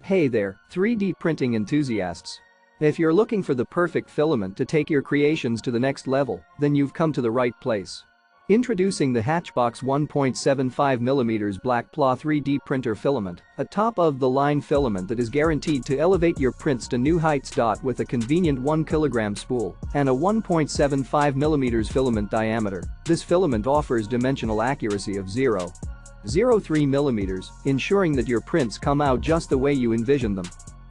Hey there, 3D printing enthusiasts. If you're looking for the perfect filament to take your creations to the next level, then you've come to the right place. Introducing the HATCHBOX 1.75mm Black PLA 3D printer filament, a top-of-the-line filament that is guaranteed to elevate your prints to new heights. With a convenient 1 kg spool and a 1.75mm filament diameter, this filament offers dimensional accuracy of 0.03 mm, ensuring that your prints come out just the way you envision them.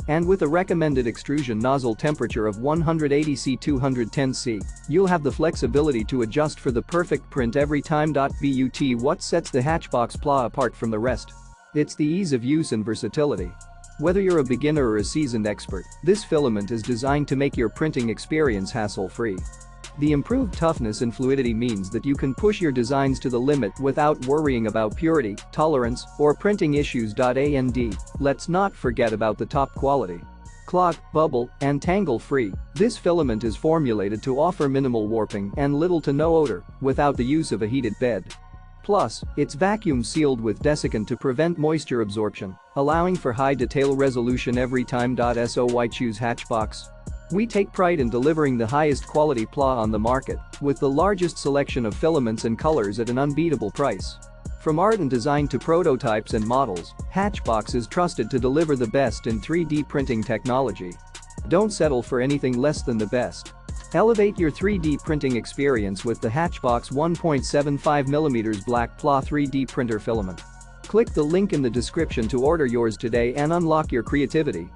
And with a recommended extrusion nozzle temperature of 180 C 210 C, you'll have the flexibility to adjust for the perfect print every time. But what sets the HATCHBOX PLA apart from the rest? It's the ease of use and versatility. Whether you're a beginner or a seasoned expert, this filament is designed to make your printing experience hassle-free. The improved toughness and fluidity means that you can push your designs to the limit without worrying about purity, tolerance, or printing issues. And let's not forget about the top quality. Clog, bubble, and tangle-free, this filament is formulated to offer minimal warping and little to no odor without the use of a heated bed. Plus, it's vacuum sealed with desiccant to prevent moisture absorption, allowing for high detail resolution every time. So why choose HATCHBOX? We take pride in delivering the highest quality PLA on the market, with the largest selection of filaments and colors at an unbeatable price. From art and design to prototypes and models, HATCHBOX is trusted to deliver the best in 3D printing technology. Don't settle for anything less than the best. Elevate your 3D printing experience with the HATCHBOX 1.75mm Black PLA 3D printer filament. Click the link in the description to order yours today and unlock your creativity.